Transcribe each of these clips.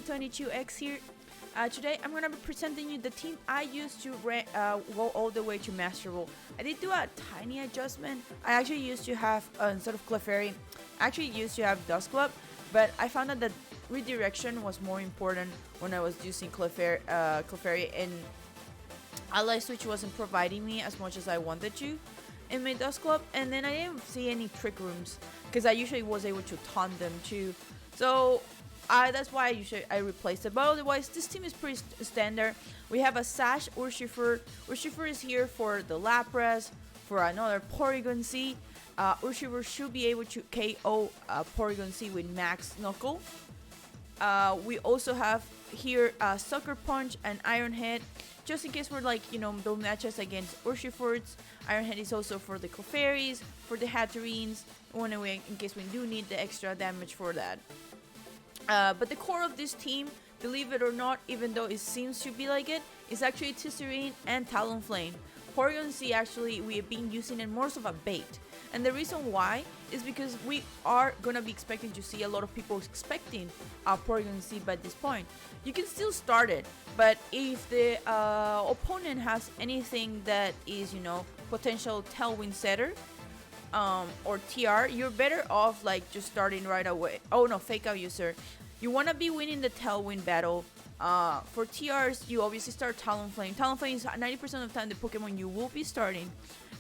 JND9 here. Today I'm gonna be presenting you the team I used to go all the way to Master Ball. I did do a tiny adjustment. I actually used to have instead of Clefairy, I actually used to have Dust Club, but I found out that redirection was more important when I was using Clefairy, and Ally Switch wasn't providing me as much as I wanted to in my Dust Club, and then I didn't see any trick rooms because I usually was able to taunt them too. So that's why I replaced it. But otherwise, this team is pretty standard. We have a Sash Urshifer. Urshifer is here for the Lapras, for another porygon-z. Urshifer should be able to KO porygon-z with Max Knuckle. We also have here Sucker Punch and Iron Head. Just in case we're don't match us against Urshifers. Iron Head is also for the Clefairies, for the Hatterines, in case we do need the extra damage for that. But the core of this team, believe it or not, even though it seems to be like it, is actually Tisserine and Talonflame. porygon-z actually, we have been using it more of a bait. And the reason why is because we are gonna be expecting to see a lot of people expecting porygon-z by this point. You can still start it, but if the opponent has anything that is, potential Tailwind setter, or TR, you're better off just starting right away. Oh no, fake out user. You want to be winning the Tailwind battle. For TRs, you obviously start Talonflame. Talonflame is 90% of the time the Pokemon you will be starting.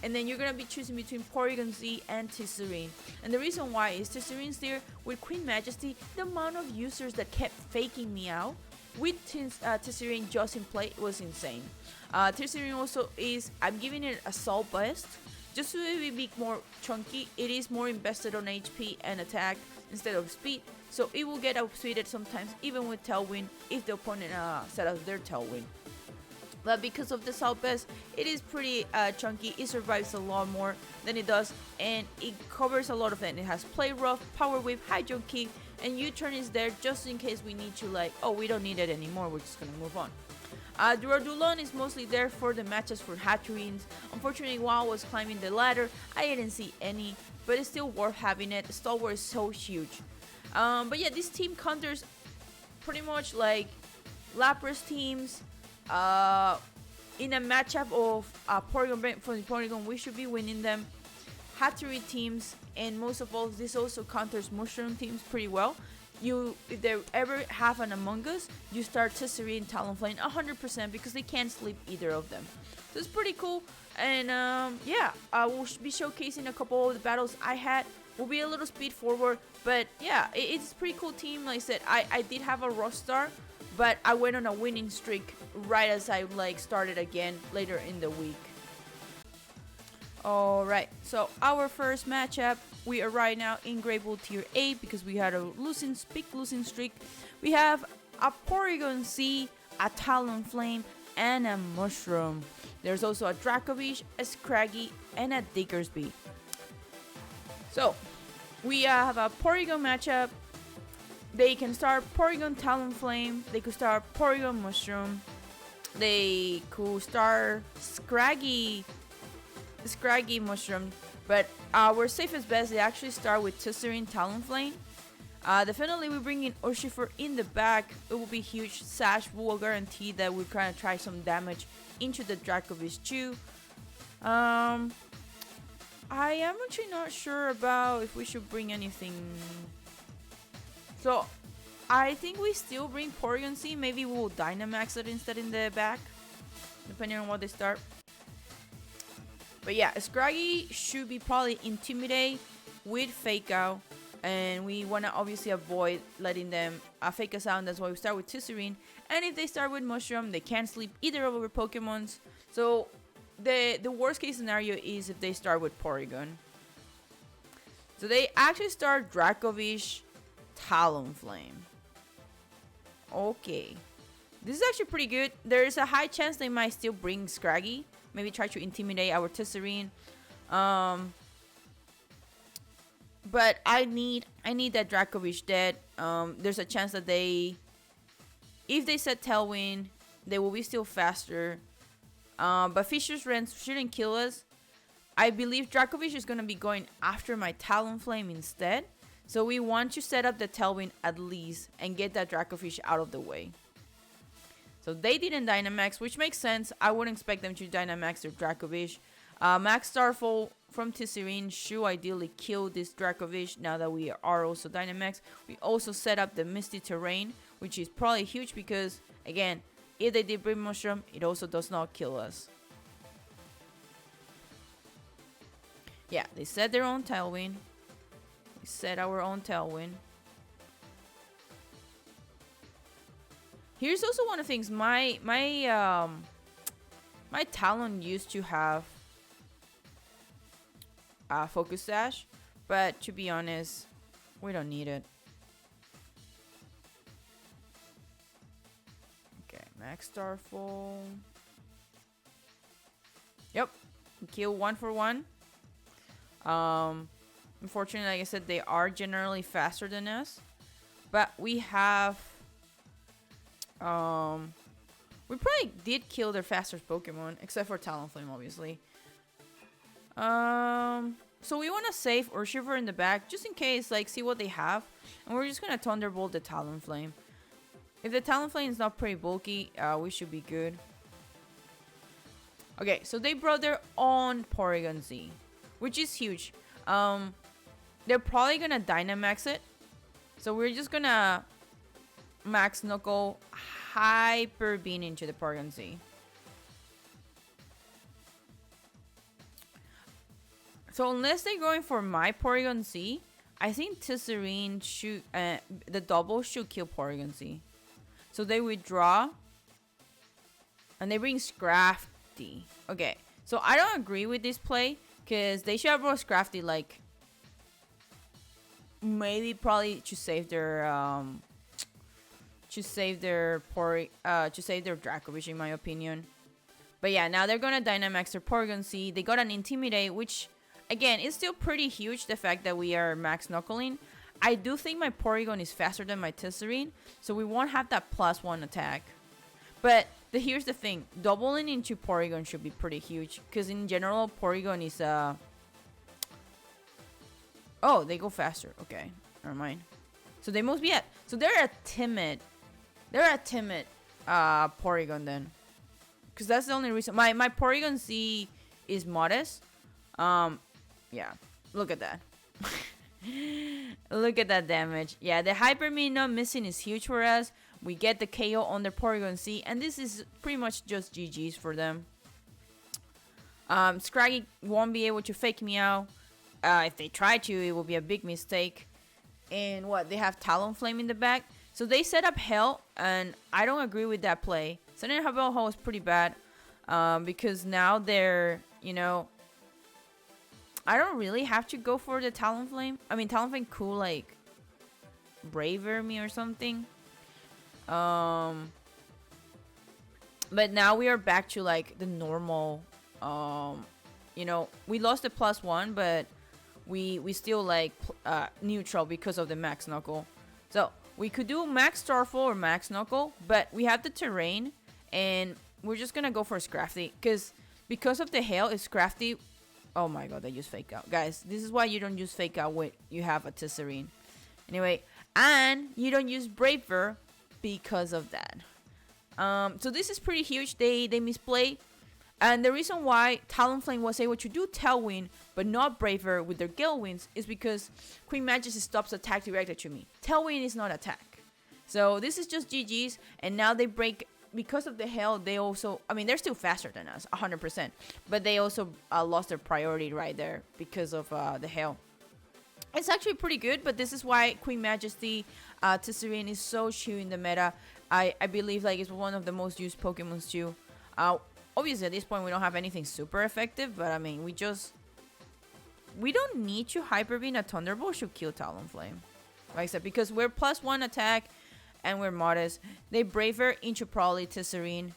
And then you're going to be choosing between Porygon-z and Tisserine. And the reason why is Tisserine's there with Queen Majesty. The amount of users that kept faking me out with Tisserine just in play was insane. Tisserine also is, I'm giving it Assault Best. Just to be more chunky, it is more invested on HP and attack instead of speed, so it will get outspeeded sometimes even with Tailwind if the opponent set up their Tailwind. But because of the Assault Best, it is pretty chunky. It survives a lot more than it does, and it covers a lot of it. It has Play Rough, Power Whip, High Jump Kick, and U-Turn is there just in case we need to we don't need it anymore, we're just gonna move on. Duradulon is mostly there for the matches for Hatterines. Unfortunately, while I was climbing the ladder, I didn't see any, but it's still worth having it. Stalwart is so huge. But yeah, this team counters pretty much like Lapras teams. In a matchup of Porygon, we should be winning them. Hattery teams, and most of all, this also counters Mushroom teams pretty well. If they ever have an Among Us, you start Tisserine and Talonflame 100% because they can't sleep either of them. So it's pretty cool. And yeah, I will be showcasing a couple of the battles I had. Will be a little speed forward, but yeah, it's a pretty cool team. Like I said, I did have a rough start, but I went on a winning streak right as I started again later in the week. Alright, so our first matchup, we are right now in Great Ball Tier 8 because we had a big losing streak. We have a Porygon-z, a Talonflame, and a Mushroom. There's also a Dracovish, a Scraggy, and a Diggersby. So, we have a Porygon matchup. They can start Porygon Talonflame, they could start Porygon Mushroom, they could start Scraggy Mushroom, but our safest bet, they actually start with Tisserine Talonflame. Definitely we bring in Urshifer in the back. It will be huge. Sash will guarantee that we're trying to try some damage into the Dracovish too. I am actually not sure about if we should bring anything. So I think we still bring Porygon-z. Maybe we'll Dynamax it instead in the back, depending on what they start. But yeah, Scraggy should be probably Intimidate with Fake Out. And we want to obviously avoid letting them fake us out. And that's why we start with Tisserine. And if they start with Mushroom, they can't sleep either of our Pokemons. So the worst case scenario is if they start with Porygon. So they actually start Dracovish Talonflame. Okay. This is actually pretty good. There is a high chance they might still bring Scraggy. Maybe try to intimidate our Tisserine. But I need that Dracovish dead. There's a chance that if they set Tailwind, they will be still faster. But Fisher's Rent shouldn't kill us. I believe Dracovish is going to be going after my Talonflame instead. So we want to set up the Tailwind at least and get that Dracofish out of the way. So they didn't Dynamax, which makes sense. I wouldn't expect them to Dynamax their Dracovish. Max Starfall from Tisserine should ideally kill this Dracovish now that we are also Dynamax. We also set up the Misty Terrain, which is probably huge because, again, if they did Brave Mushroom, it also does not kill us. Yeah, they set their own Tailwind. We set our own Tailwind. Here's also one of the things. My Talon used to have Focus Sash, but to be honest, we don't need it. Okay, Max Starfall. Yep, kill 1 for 1. Unfortunately, like I said, they are generally faster than us, but we have we probably did kill their fastest Pokemon, except for Talonflame, obviously. So we want to save Urshiver in the back, just in case, like, see what they have. And we're just going to Thunderbolt the Talonflame. If the Talonflame is not pretty bulky, we should be good. Okay, so they brought their own porygon-z, which is huge. They're probably going to Dynamax it. So we're just going to Max Knuckle Hyper Beam into the porygon-z. So unless they're going for my Porygon-Z, I think Tisserine should, the double should kill Porygon-Z. So they withdraw, and they bring Scrafty. Okay, so I don't agree with this play, because they should have brought Scrafty, like, maybe probably to save their, Dracovish, in my opinion. But yeah, now they're gonna Dynamax their Porygon-Z. They got an Intimidate, which, again, it's still pretty huge, the fact that we are max knuckling. I do think my Porygon is faster than my Tisserine, so we won't have that +1 attack. But here's the thing. Doubling into Porygon should be pretty huge, because in general, Porygon is... Oh, they go faster. Okay, never mind. So they must be at... So they're a timid... Porygon then. Because that's the only reason. My Porygon-Z is modest. Yeah, look at that. Look at that damage. Yeah, the Hyper Beam not missing is huge for us. We get the KO on the Porygon-Z, and this is pretty much just GG's for them. Scraggy won't be able to fake me out. If they try to, it will be a big mistake. And what, they have Talonflame in the back. So they set up Hell, and I don't agree with that play. Setting up Hell is pretty bad, because now they're, you know, I don't really have to go for the Talonflame. I mean, Talonflame could, like, Braver me or something. But now we are back to, like, the normal, you know, we lost the +1, but we still, like, neutral because of the Max Knuckle. So we could do Max Starfall or Max Knuckle, but we have the terrain, and we're just gonna go for Scrafty, because of the Hail, is Scrafty... Oh my god, they use Fake Out. Guys, this is why you don't use Fake Out when you have a Tisserine. Anyway, and you don't use Braver because of that. So this is pretty huge. They misplay. And the reason why Talonflame was able to do Tailwind, but not Braver with their Gale Winds, is because Queen Majesty stops attack directed to me. Tailwind is not attack. So this is just GG's, and now they break... Because of the Hail, they also... I mean, they're still faster than us, 100%. But they also lost their priority right there because of the Hail. It's actually pretty good, but this is why Queen Majesty Tisserine is so chew in the meta. I believe, like, it's one of the most used Pokemons too. Obviously, at this point, we don't have anything super effective, but, I mean, we don't need to Hyper Beam a Thunderbolt to kill Talonflame. Like I said, because we're +1 attack... And we're modest. They Braver into probably Tisserine,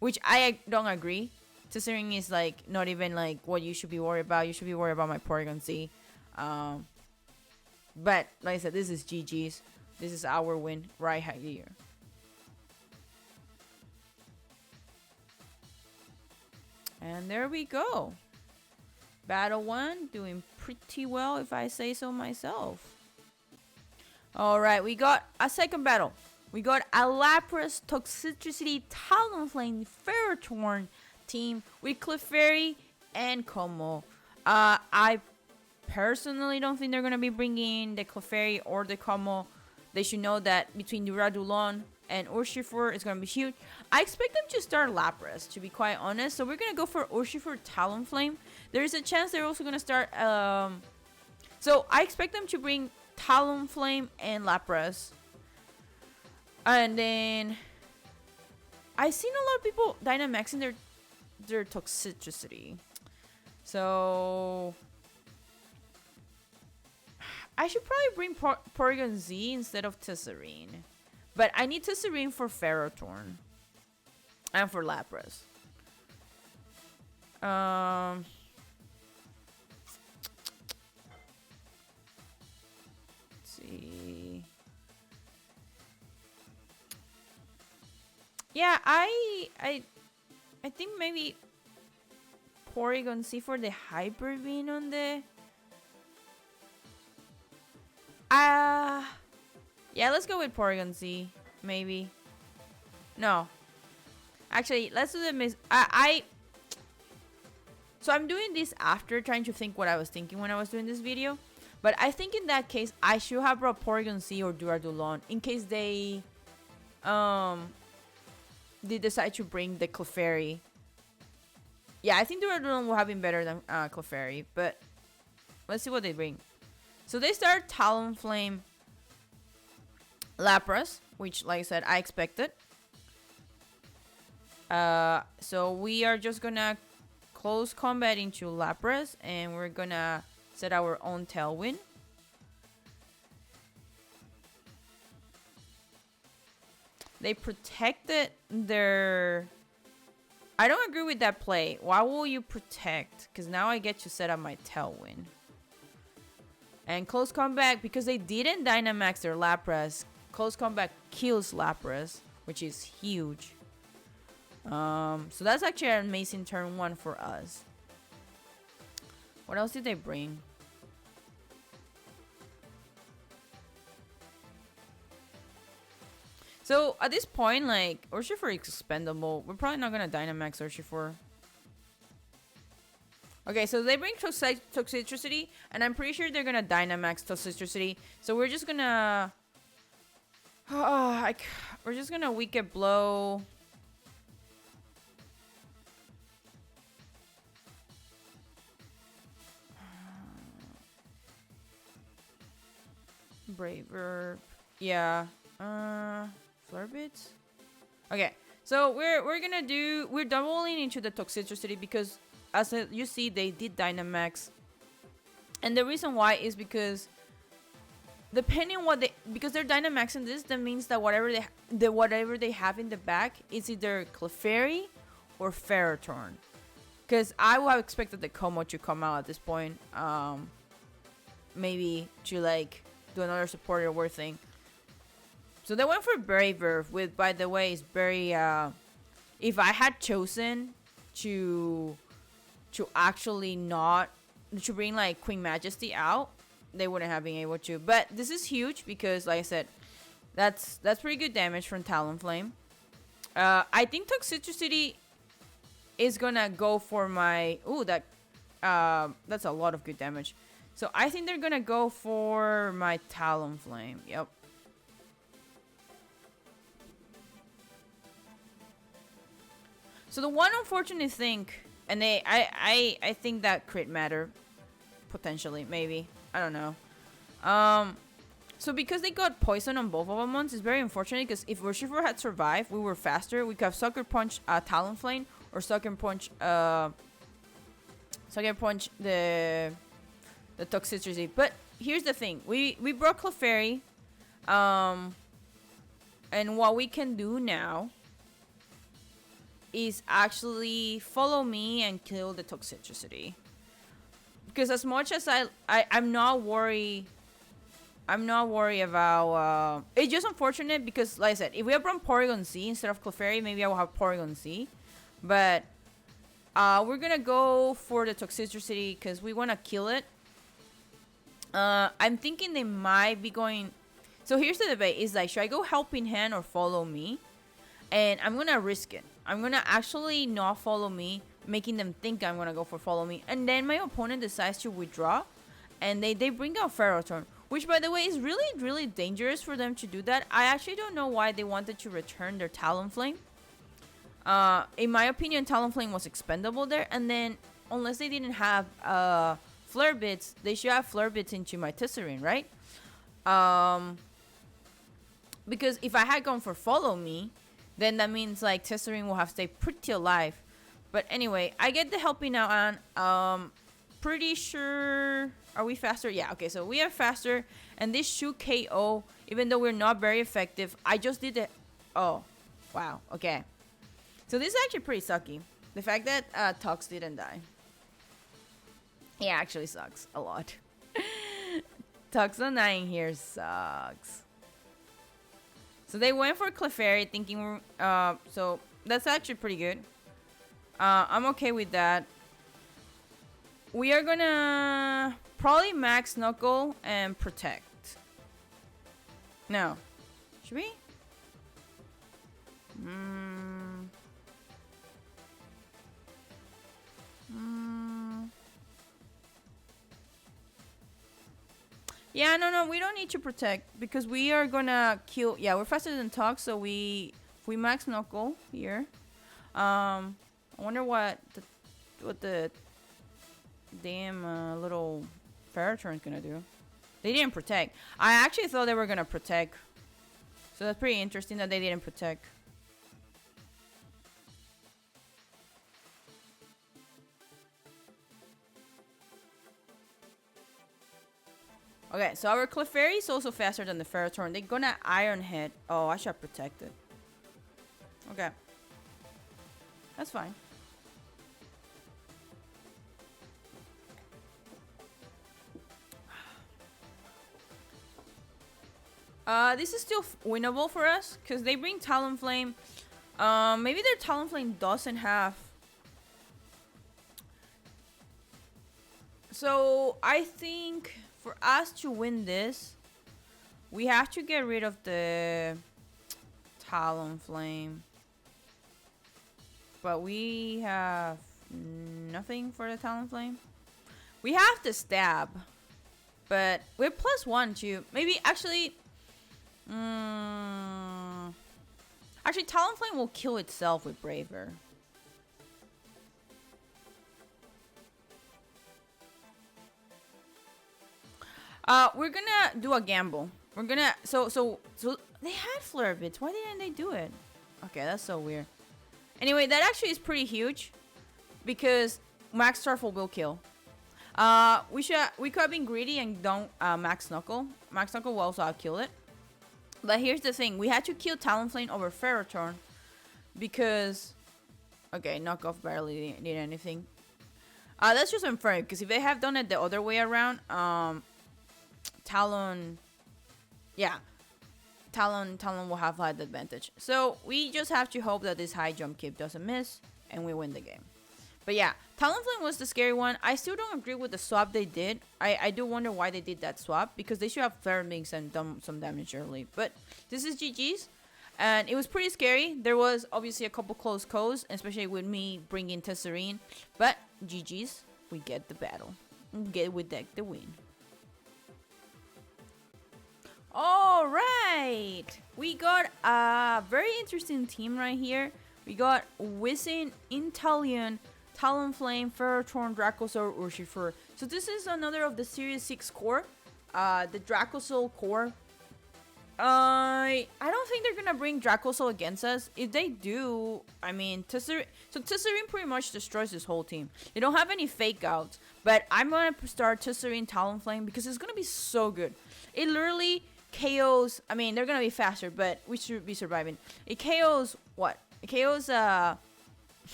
which I don't agree. Tisserine is, like, not even, like, what you should be worried about. You should be worried about my Porygon-Z. But, like I said, this is GG's. This is our win right here. And there we go. Battle 1, doing pretty well if I say so myself. Alright, we got a second battle. We got a Lapras Toxicity Talonflame Ferrothorn team with Clefairy and Como. I personally don't think they're going to be bringing the Clefairy or the Como. They should know that between Duraludon and Urshifu, it's going to be huge. I expect them to start Lapras, to be quite honest. So we're going to go for Urshifu Talonflame. There is a chance they're also going to start... So I expect them to bring Talonflame and Lapras. And then... I've seen a lot of people Dynamaxing their Toxicity. So... I should probably bring porygon-z instead of Tesserine. But I need Tesserine for Ferrothorn. And for Lapras. Let's see. Yeah, I think maybe porygon-z for the Hyper Beam on the... Yeah, let's go with porygon-z, maybe. No. Actually, let's do the So I'm doing this after trying to think what I was thinking when I was doing this video. But I think in that case, I should have brought porygon-z or Duraludon in case they decide to bring the Clefairy. Yeah, I think Duraludon will have been better than Clefairy, but let's see what they bring. So they start Talonflame Lapras, which, like I said, I expected. So we are just gonna close combat into Lapras, and we're gonna set our own Tailwind. They protected their... I don't agree with that play. Why will you protect? Because now I get to set up my Tailwind. And close combat, because they didn't Dynamax their Lapras, close combat kills Lapras, which is huge. So that's actually an amazing turn 1 for us. What else did they bring? So at this point, like, Urshifu is expendable. We're probably not gonna Dynamax Urshifu. Okay, so they bring Toxicity, and I'm pretty sure they're gonna Dynamax Toxicity. So we're just gonna... we're just gonna Wicked Blow. Braver. Yeah. Flarbits? Okay, so we're doubling into the Toxicity because... As you see, they did Dynamax. And the reason why is because depending on because they're Dynamaxing this, that means that whatever they have in the back is either Clefairy or Ferrothorn. Because I would have expected the Como to come out at this point. Maybe to like do another support or war thing. So they went for Braver, with, by the way, is very if I had chosen to actually not to bring like Queen Majesty out, they wouldn't have been able to. But this is huge because, like I said, that's pretty good damage from Talonflame. I think Toxicity is gonna go for my... Ooh, that's a lot of good damage. So I think they're gonna go for my Talonflame. Yep. So the one unfortunate thing... And I think that crit matter, potentially, maybe. I don't know. So because they got poison on both of them once, it's very unfortunate because if Urshifu had survived, we were faster. We could have Sucker Punch Talonflame or Sucker Punch the Toxicity. But here's the thing: we broke Clefairy, and what we can do now is actually follow me and kill the Toxicity. Because as much as I'm not worried about... it's just unfortunate because, like I said, if we have run Porygon-z instead of Clefairy, maybe I will have Porygon-z. But we're gonna go for the Toxicity because we want to kill it. I'm thinking they might be going... So here's the debate: is like, should I go helping hand or follow me? And I'm gonna risk it. I'm gonna actually not follow me, making them think I'm gonna go for follow me, and then my opponent decides to withdraw, and they bring out Ferrothorn, which by the way is really dangerous for them to do that. I actually don't know why they wanted to return their Talonflame. In my opinion, Talonflame was expendable there, and then unless they didn't have Flare Bits, they should have Flare Bits into my Tisserine, right? Because if I had gone for follow me, then that means like Tisserine will have stayed pretty alive. But anyway, I get the helping out on. Pretty sure. Are we faster? Yeah, okay, so we are faster. And this should KO, even though we're not very effective. I just did it. Oh, wow, okay. So this is actually pretty sucky. The fact that Tux didn't die. It actually sucks a lot. Tux not dying here sucks. So they went for Clefairy thinking, so that's actually pretty good. I'm okay with that. We are gonna probably max Knuckle and protect. No. Should we? Yeah, no, we don't need to protect because we are gonna kill. Yeah, we're faster than Tux, so if we max Knuckle here. I wonder what the damn little Ferrothorn's gonna do. They didn't protect. I actually thought they were gonna protect, so that's pretty interesting that they didn't protect. Okay, so our Clefairy is also faster than the Ferrothorn. They're gonna Iron Head. Oh, I should protect it. Okay. That's fine. This is still winnable for us because they bring Talonflame. Maybe their Talonflame doesn't have. So I think for us to win this, we have to get rid of the Talonflame. But we have nothing for the Talonflame. We have the Stab. But we're +1 too. Maybe actually. Actually, Talonflame will kill itself with Braver. We're gonna do a gamble. We're gonna so they had Flare Bits. Why didn't they do it? Okay, that's so weird. Anyway, that actually is pretty huge because Max Starfall will kill. We could have been greedy and don't Max Knuckle. Max Knuckle will also outkill it. But here's the thing: we had to kill Talonflame over Ferrothorn because knockoff barely did anything. That's just unfair because if they have done it the other way around, Talon will have had the advantage. So we just have to hope that this high jump kick doesn't miss and we win the game. But yeah, Talonflame was the scary one. I still don't agree with the swap they did. I do wonder why they did that swap because they should have Flare Wings and done some damage early. But this is GG's. And it was pretty scary. There was obviously a couple close calls, especially with me bringing Tisserine. But GG's, we get the battle. We deck the win. All right, we got a very interesting team right here. We got Wizzing, Inteleon, Talonflame, Ferrothorn, Dracozolt, Urshifer. So this is another of the Series 6 core, the Dracozolt core. I don't think they're gonna bring Dracozolt against us. If they do, I mean, Tisserine pretty much destroys this whole team. They don't have any fake outs, but I'm gonna start Tisserine, Talonflame because it's gonna be so good. It literally KOs. I mean, they're gonna be faster, but we should be surviving. It KOs what? It KOs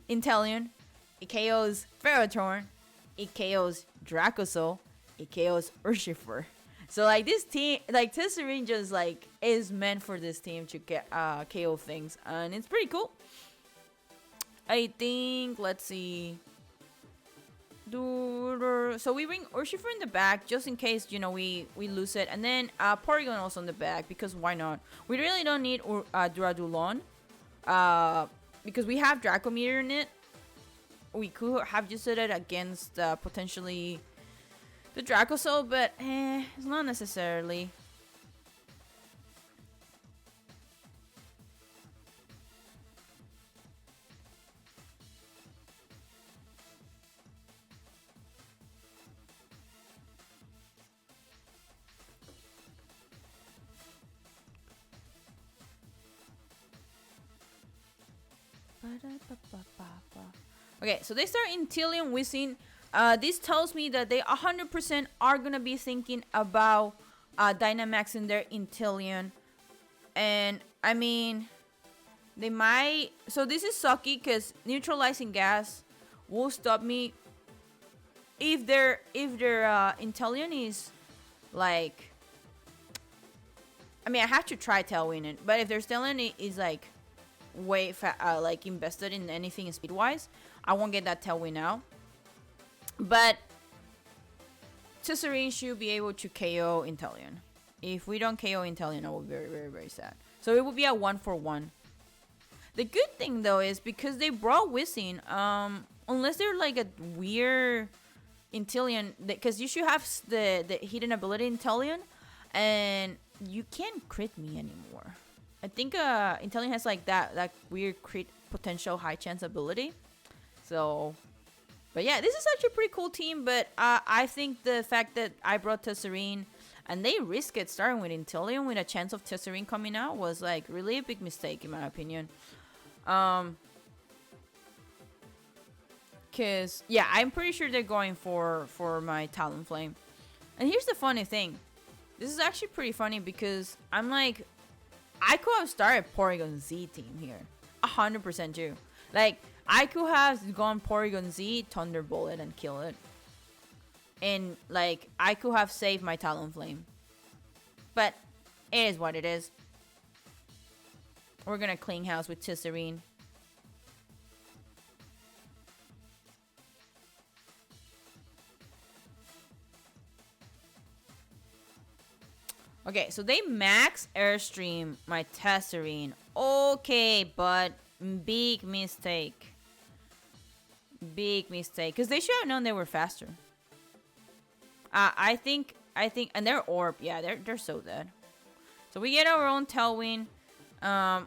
Inteleon. It KOs Ferrothorn. It KOs Dracozolt. It KOs Urshifer. So like this team, like Tisserine just like is meant for this team to get KO things, and it's pretty cool. I think, let's see. So we bring Urshifer in the back just in case, you know, we lose it. And then Porygon also in the back because why not? We really don't need Duradulon because we have Dracometer in it. We could have used it against potentially the Dracosol, but it's not necessarily. Okay, so they start Inteleon Whizzing. This tells me that they 100% are gonna be thinking about Dynamax in their Inteleon. And I mean, they might. So this is sucky because neutralizing gas will stop me if their Inteleon is like. I mean, I have to try Tailwind it, but if their Inteleon is like way like invested in anything speed wise, I won't get that Tailwind out. But Tisserine should be able to KO Inteleon. If we don't KO Inteleon, I will be very, very, very sad. So it will be a 1-for-1. The good thing though is because they brought Whizzing, unless they're like a weird Inteleon, because you should have the hidden ability Inteleon, and you can't crit me anymore. I think Inteleon has like that weird crit potential high chance ability. So, but yeah, this is actually a pretty cool team. But I think the fact that I brought Tesserine and they risk it starting with Inteleon with a chance of Tesserine coming out was like really a big mistake in my opinion. Cause yeah, I'm pretty sure they're going for my Talonflame. And here's the funny thing. This is actually pretty funny because I'm like, I could have started porygon-z team here. 100% too. Like, I could have gone porygon-z, Thunderbolt it, and kill it. And, like, I could have saved my Talonflame. But, it is what it is. We're gonna clean house with Tisserine. Okay, so they max Airstream my Tesserine. Okay, but big mistake. Big mistake. Because they should have known they were faster. I think, and their Orb, yeah, they're so dead. So we get our own Tailwind.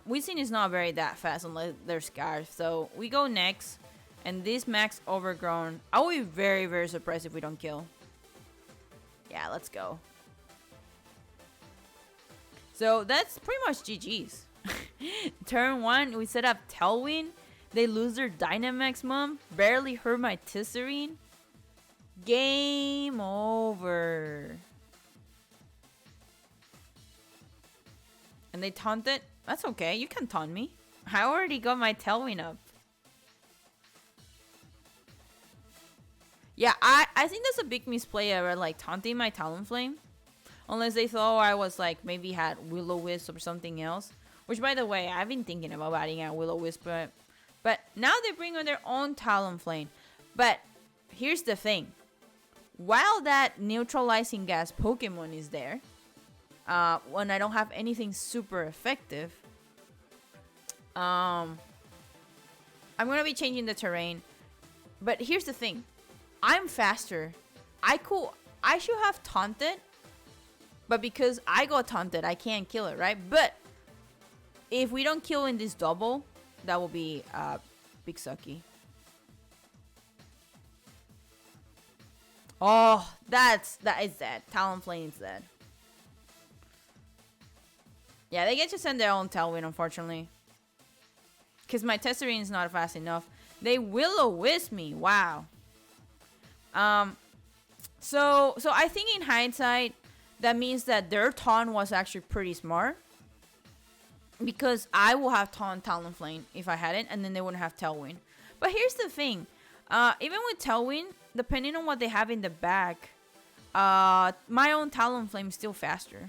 Whizzing is not very that fast unless they're Scarf. So we go next. And this max Overgrown, I will be very, very surprised if we don't kill. Yeah, let's go. So that's pretty much GG's. Turn 1, we set up Tailwind. They lose their Dynamax mom. Barely hurt my Tisserine. Game over. And they taunted. That's okay, you can taunt me. I already got my Tailwind up. Yeah, I think that's a big misplay ever, like taunting my Talonflame. Unless they thought I was like, maybe had Will-O-Wisp or something else. Which, by the way, I've been thinking about adding a Will-O-Wisp. But now they bring on their own Talonflame. But here's the thing. While that neutralizing gas Pokemon is there, when I don't have anything super effective, I'm going to be changing the terrain. But here's the thing. I'm faster. I should have taunted. But because I got taunted, I can't kill it, right? But if we don't kill in this double, that will be big sucky. Oh, that is dead. Talonflame is dead. Yeah, they get to send their own Tailwind, unfortunately. Because my Tesserine is not fast enough. They Will-O-Wisp me. Wow. So I think in hindsight, that means that their taunt was actually pretty smart. Because I will have taunt Talonflame if I hadn't, and then they wouldn't have Tailwind. But here's the thing. Even with Tailwind, depending on what they have in the back, my own Talonflame is still faster.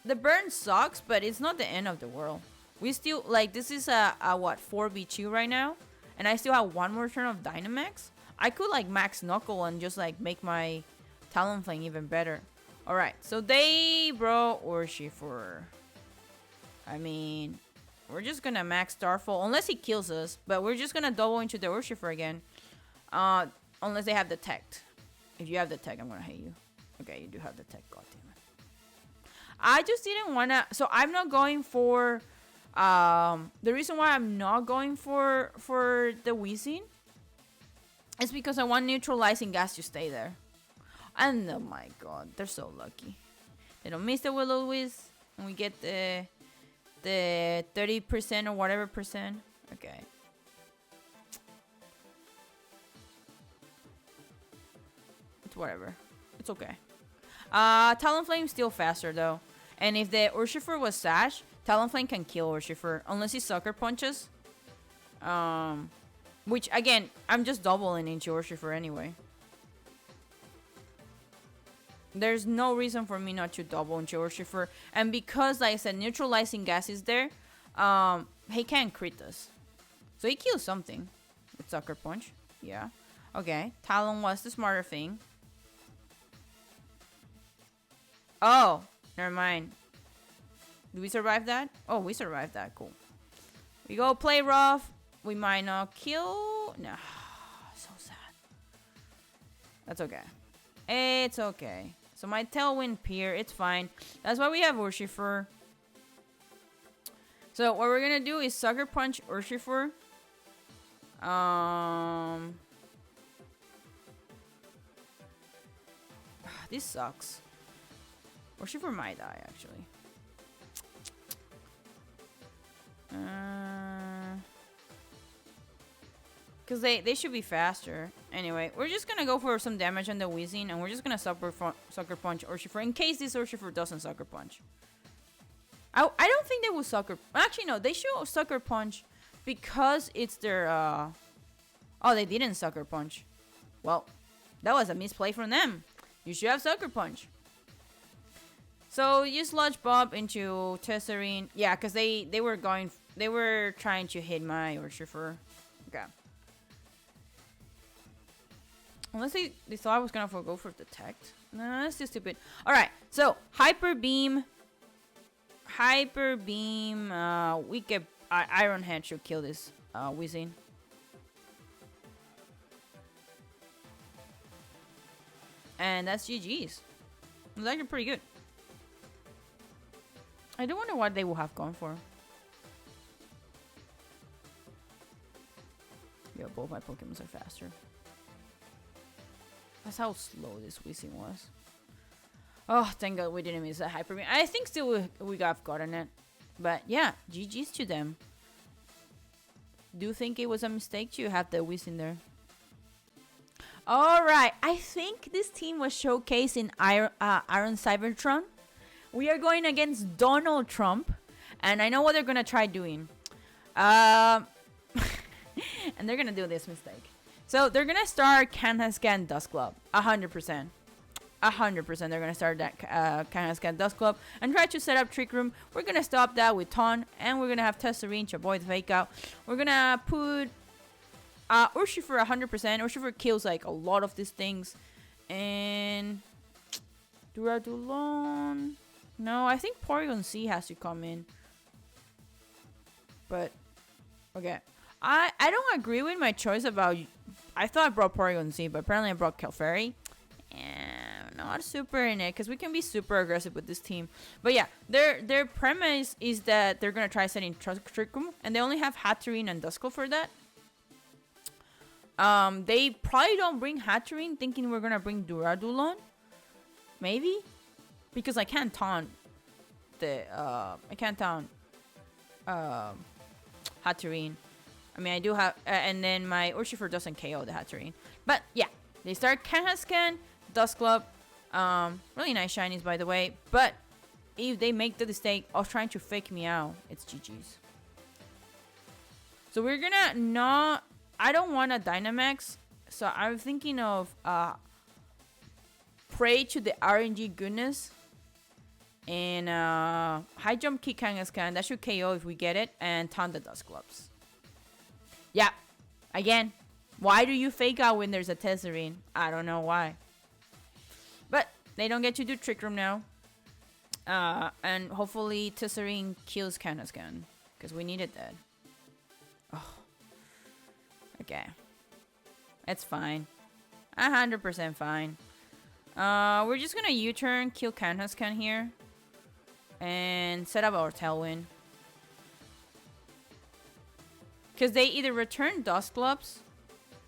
The burn sucks, but it's not the end of the world. We still, like, this is a what, 4v2 right now? And I still have one more turn of Dynamax. I could like max Knuckle and just like make my Talonflame even better. Alright, so they brought Urshifu. I mean, we're just gonna max Starfall unless he kills us, but we're just gonna double into the Urshifu again. Unless they have the tech. If you have the tech, I'm gonna hate you. Okay, you do have the tech, god damn it. I just didn't wanna, so I'm not going for the reason why I'm not going for the Weezing is because I want neutralizing gas to stay there. And oh my god, they're so lucky. They don't miss the Will-O-Wisp, and we get the 30% or whatever percent. Okay. It's whatever. It's okay. Talonflame's still faster though. And if the Urshifu was Sash, Talonflame can kill Urshifu unless he Sucker Punches. Which again, I'm just doubling into Urshifu anyway. There's no reason for me not to double into Urshifu. And because, like I said, neutralizing gas is there, he can't crit us. So he kills something with Sucker Punch. Yeah. Okay. Talon was the smarter thing. Oh, never mind. Did we survive that? Oh, we survived that. Cool. We go play rough. We might not kill. No. So sad. That's okay. It's okay. So my Tailwind Pier, it's fine. That's why we have Urshifu. So what we're gonna do is Sucker Punch Urshifu. This sucks. Urshifu might die actually. Because they should be faster. Anyway, we're just going to go for some damage on the Weezing. And we're just going to Sucker Punch Urshifu. In case this Urshifu doesn't Sucker Punch. I don't think they will Sucker... Actually, no. They should Sucker Punch. Because it's their... Oh, they didn't Sucker Punch. Well, that was a misplay from them. You should have Sucker Punch. So, you Sludge Bob into Tesserine. Yeah, because they were trying to hit my Urshifu. Okay. Unless they thought I was gonna go for the tech. No, that's too stupid. Alright, so Hyper Beam. We get Iron Head should kill this Weezing. And that's GG's. It's actually pretty good. I do wonder what they will have gone for. Yeah, both my Pokemons are faster. That's how slow this Weezing was. Oh, thank God we didn't miss that Hyper Beam. I think still we got gotten it. But yeah, GG's to them. Do you think it was a mistake to have the Weezing there? Alright, I think this team was showcased in Iron Cybertron. We are going against Donald Trump. And I know what they're going to try doing. And they're going to do this mistake. So they're going to start Kangaskhan Dust Club. 100%. 100% they're going to start that Kangaskhan Dust Club. And try to set up Trick Room. We're going to stop that with Ton. And we're going to have Tesserine to avoid the Fake Out. We're going to put Urshifu 100%. Urshifu kills like a lot of these things. And Duradulon. No, I think porygon-z has to come in. But okay. I don't agree with my choice about... I thought I brought porygon-z, but apparently I brought Clefairy. And not super in it, because we can be super aggressive with this team. But yeah, their premise is that they're going to try setting Trick Room, and they only have Hatterene and Duskull for that. They probably don't bring Hatterene, thinking we're going to bring Duradulon. Maybe? Because I can't taunt the... I can't taunt... Hatterene. I mean, I do have... and then my Urshifu doesn't KO the Hatterene. But, yeah. They start Kangaskhan, Dust Club. Really nice shinies, by the way. But, if they make the mistake of trying to fake me out, it's GG's. So, we're gonna not... I don't want a Dynamax. So, I'm thinking of... Pray to the RNG goodness. And, High Jump Kick Kangaskhan. That should KO if we get it. And taunt the Dust Clubs. Yeah. Again, Why do you fake out when there's a Tesserine? I don't know why. But they don't get to do Trick Room now. And hopefully Tesserine kills Kanaskan. Because we needed that. Oh. Okay. It's fine. 100% fine. We're just gonna U-turn, kill Kanaskan here. And set up our Tailwind. Because they either return Dustclops.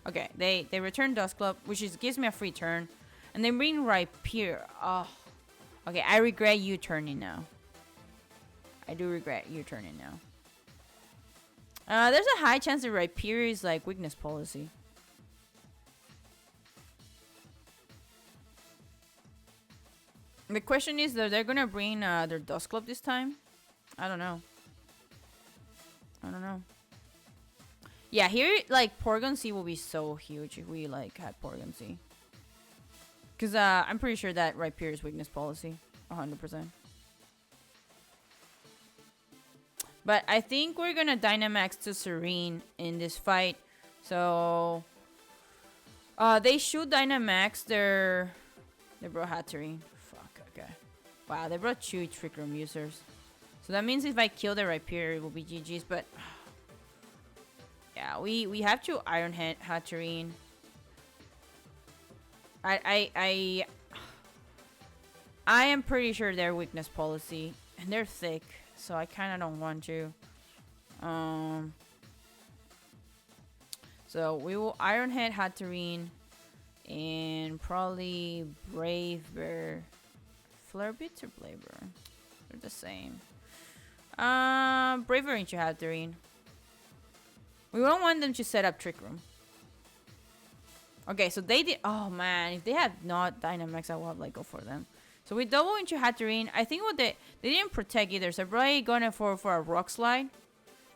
Okay, they return Dustclop, which gives me a free turn. And they bring Rhyperior. Oh. Okay, I regret U-turning now. I do regret U-turning now. There's a high chance that Rhyperior is like weakness policy. The question is that they're gonna bring their Dustclop this time. I don't know. Yeah, here, like, porygon-z will be so huge if we, like, had porygon-z. Because, I'm pretty sure that Rhyperior is weakness policy. 100%. But I think we're gonna Dynamax to Serene in this fight. So, they should Dynamax their... They brought Hatterene. Fuck, okay. Wow, they brought 2 Trick Room users. So that means if I kill the Rhyperior, it will be GG's, but... Yeah, we have to Iron Head Hatterene. I am pretty sure they're weakness policy. And they're thick, so I kinda don't want to. So we will Iron Head Hatterene and probably Brave Bear. Flare Beats or Brave Bear? They're the same. Brave Bear into Hatterene. We don't want them to set up Trick Room. Okay, so they did... Oh, man. If they had not Dynamax, I would have, like, go for them. So we double into Hatterene. I think what they didn't protect either. So probably going for a Rock Slide.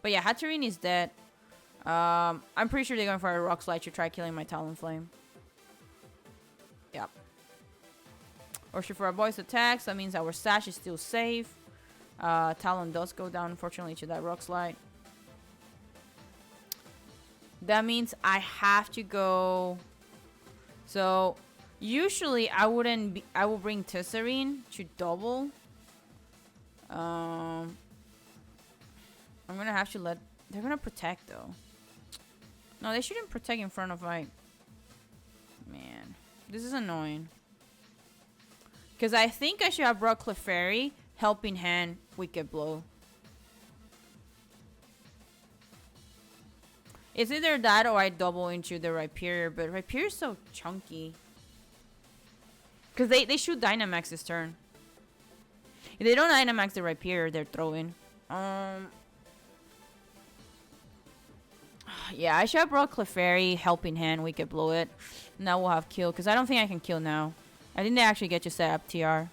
But yeah, Hatterene is dead. I'm pretty sure they're going for a Rock Slide to try killing my Talonflame. Yep. Or should for a voice attacks. That means our Sash is still safe. Talon does go down, unfortunately, to that Rock Slide. That means I have to go. So usually I wouldn't be, I will bring Tesserine to double. I'm gonna have to let... They're gonna protect though. No, they shouldn't protect in front of my... Man, this is annoying. Because I think I should have brought Clefairy, Helping Hand, Wicked Blow. It's either that or I double into the Rhyperior, but Rhyperior is so chunky. Because they shoot Dynamax this turn. If they don't Dynamax the Rhyperior, they're throwing. Yeah, I should have brought Clefairy, Helping Hand, we could blow it. Now we'll have kill, because I don't think I can kill now. I think they actually get to set up TR.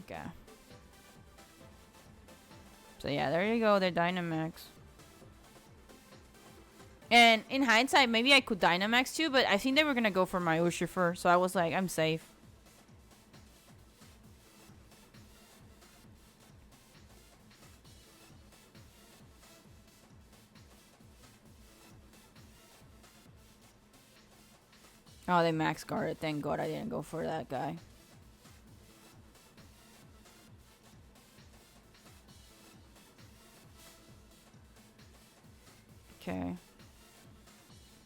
Okay. So yeah, there you go, they're Dynamax. And in hindsight, maybe I could Dynamax too, but I think they were going to go for my Urshifer, so I was like, I'm safe. Oh, they max guarded. Thank God I didn't go for that guy. Okay.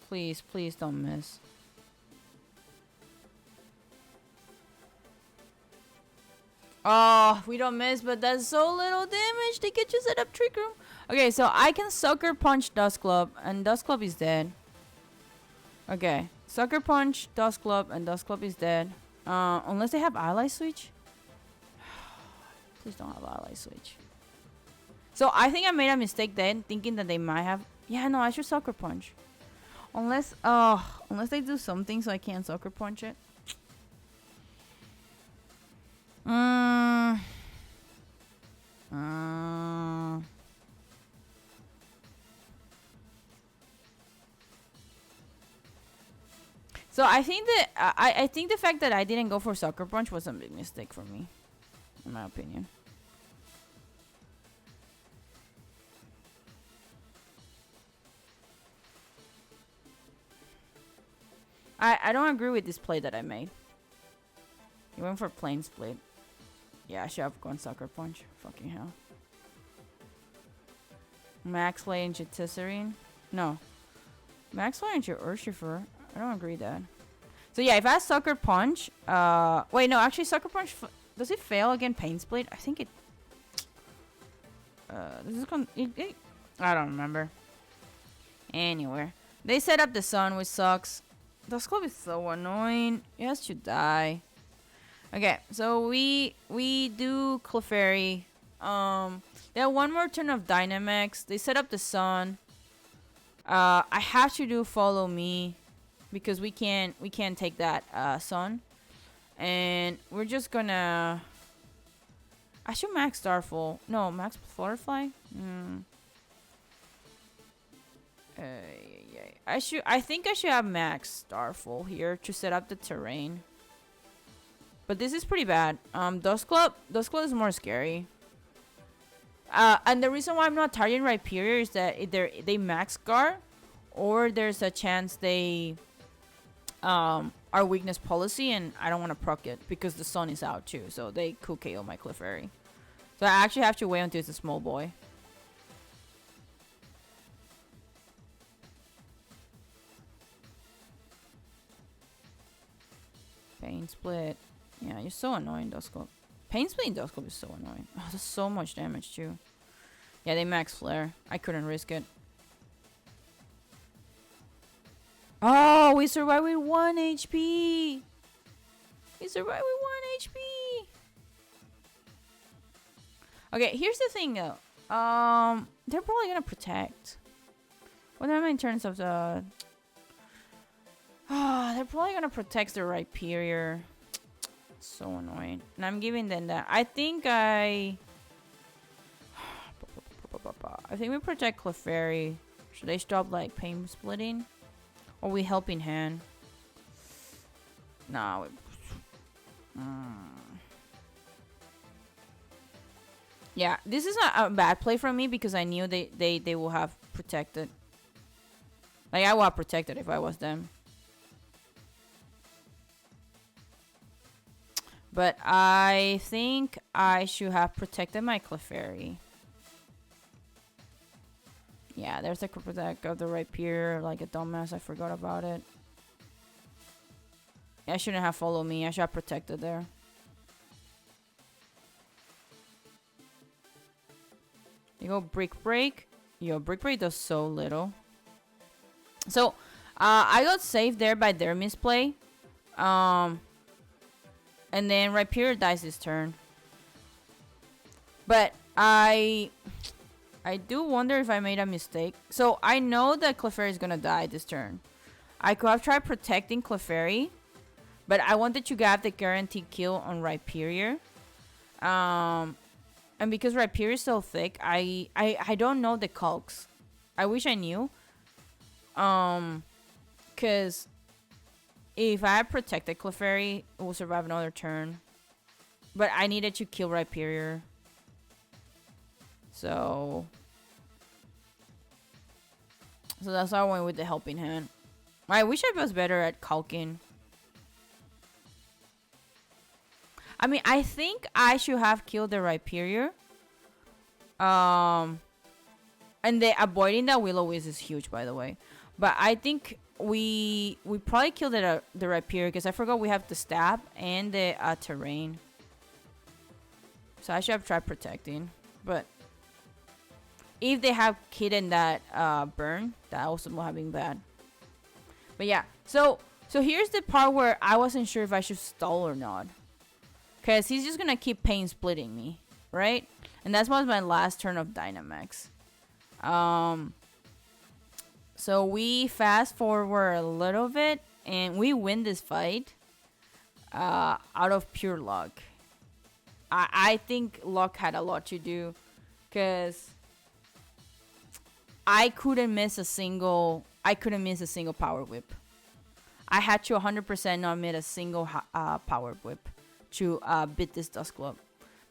Please, please don't miss. Oh, we don't miss, but that's so little damage. They get you set up Trick Room. Okay, so I can Sucker Punch Dustclub, and Dustclub is dead. Okay, Sucker Punch Dustclub, and Dustclub is dead. Unless they have Ally Switch. Please don't have Ally Switch. So I think I made a mistake then, thinking that they might have... Yeah, no, I should Sucker Punch. Unless they do something so I can't Sucker Punch it. So I think that I think the fact that I didn't go for Sucker Punch was a big mistake for me, in my opinion. I don't agree with this play that I made. He went for plane split. Yeah, I should have gone Sucker Punch. Fucking hell. Max Lay into Tisserine? No. Max Lay into Urshifer? I don't agree with that. So yeah, if I Sucker Punch... wait, no, actually Sucker Punch... does it fail against Pain Split? I think it... this is I don't remember. Anyway. They set up the sun, which sucks. Dusclope is so annoying. It has to die. Okay, so we do Clefairy. They have one more turn of Dynamax. They set up the sun. I have to do Follow Me because we can't take that sun. And we're just gonna... I should max Starfall. No, max Flutterfly? I think I should have max Starfall here to set up the terrain. But this is pretty bad. Dusclope is more scary. And the reason why I'm not targeting Rhyperior is that they max Gar, or there's a chance they are weakness policy, and I don't want to proc it because the sun is out too, so they could KO my Clefairy. So I actually have to wait until it's a small boy. Pain Split. Yeah, you're so annoying, Dusclope. Pain Split in Dusclope is so annoying. Oh, that's so much damage too. Yeah, they max Flare. I couldn't risk it. Oh, we survived with 1 HP. We survived with 1 HP. Okay, here's the thing though. They're probably gonna protect. What am I in terms of the... they're probably gonna protect the Rhyperior. So annoying. And I'm giving them that. I think we protect Clefairy. Should they stop like Pain Splitting? Or we Helping Hand? Nah. Yeah, this is a bad play from me because I knew they will have protected. Like, I would have protected if I was them. But I think I should have protected my Clefairy. Yeah, there's a protect of the Rhyperior, like a dumbass. I forgot about it. Yeah, I shouldn't have followed me. I should have protected there. You go Brick Break. Yo, Brick Break does so little. So, I got saved there by their misplay. And then Rhyperior dies this turn. But I do wonder if I made a mistake. So I know that Clefairy is gonna die this turn. I could have tried protecting Clefairy, but I wanted to get the guaranteed kill on Rhyperior. And because Rhyperior is so thick, I don't know the calcs. I wish I knew. Cause if I had protected Clefairy, it will survive another turn. But I needed to kill Rhyperior. So that's why I went with the Helping Hand. I wish I was better at calking. I mean, I think I should have killed the Rhyperior. And the avoiding that Will-O-Wisp is huge, by the way. But I think we probably killed the Rhyperior because I forgot we have the stab and the terrain. So I should have tried protecting. But if they have hidden that burn, that also would have been bad. But yeah, so here's the part where I wasn't sure if I should stall or not. Because he's just going to keep Pain Splitting me, right? And that was my last turn of Dynamax. So we fast forward a little bit and we win this fight out of pure luck. I think luck had a lot to do because I couldn't miss a single Power Whip. I had to 100% not miss a single Power Whip to beat this Dusclope.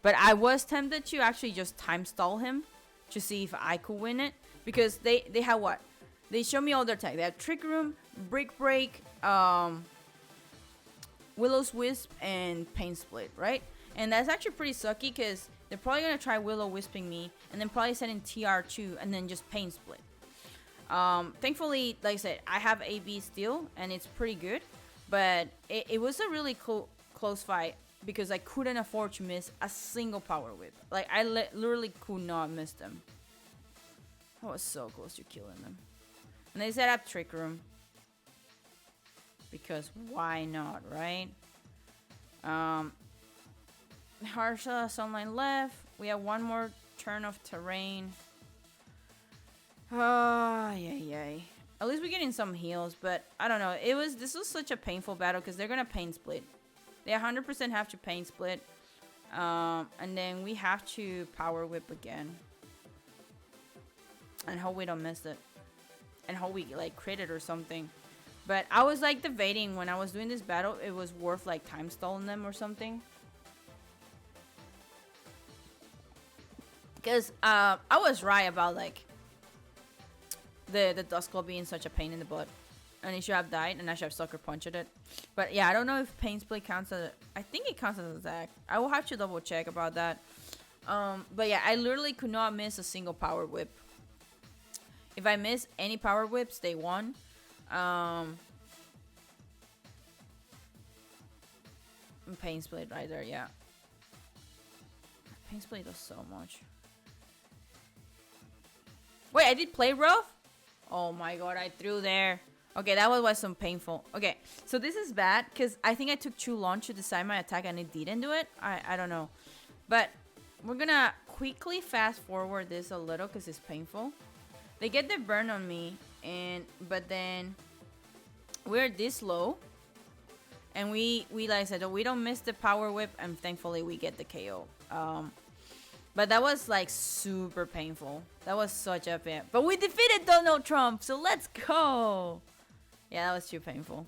But I was tempted to actually just time stall him to see if I could win it. Because they have what? they show me all their tech. They have Trick Room, Brick Break, Willow's Wisp, and Pain Split, right? And that's actually pretty sucky because they're probably going to try Willow Wisping me and then probably set in TR2 and then just Pain Split. Thankfully, like I said, I have AB still and it's pretty good. But it was a really close fight because I couldn't afford to miss a single Power Whip. Like, I literally could not miss them. I was so close to killing them. And they set up Trick Room. Because why not, right? Harsha, Sunlight left. We have one more turn of terrain. Yay. At least we're getting some heals, but I don't know. This was such a painful battle because they're gonna Pain Split. They 100% have to Pain Split. And then we have to Power Whip again. And hope we don't miss it. And hope we like crit it or something. But I was like debating when I was doing this battle, it was worth like time stalling them or something. Because I was right about like the Duskull being such a pain in the butt. And it should have died and I should have Sucker Punched it. But yeah, I don't know if Pain Split counts as I think it counts as an attack. I will have to double check about that. But yeah, I literally could not miss a single Power Whip. If I miss any Power Whips, they won. Pain Split right there, yeah. Pain Split does so much. Wait, I did play rough? Oh my god, I threw there. Okay, that was some painful. Okay, so this is bad because I think I took too long to decide my attack and it didn't do it. I don't know. But we're gonna quickly fast forward this a little because it's painful. They get the burn on me, but then we're this low. And we like I said, we don't miss the Power Whip, and thankfully we get the KO. But that was like super painful. That was such a pain. But we defeated Donald Trump, so let's go. Yeah, that was too painful.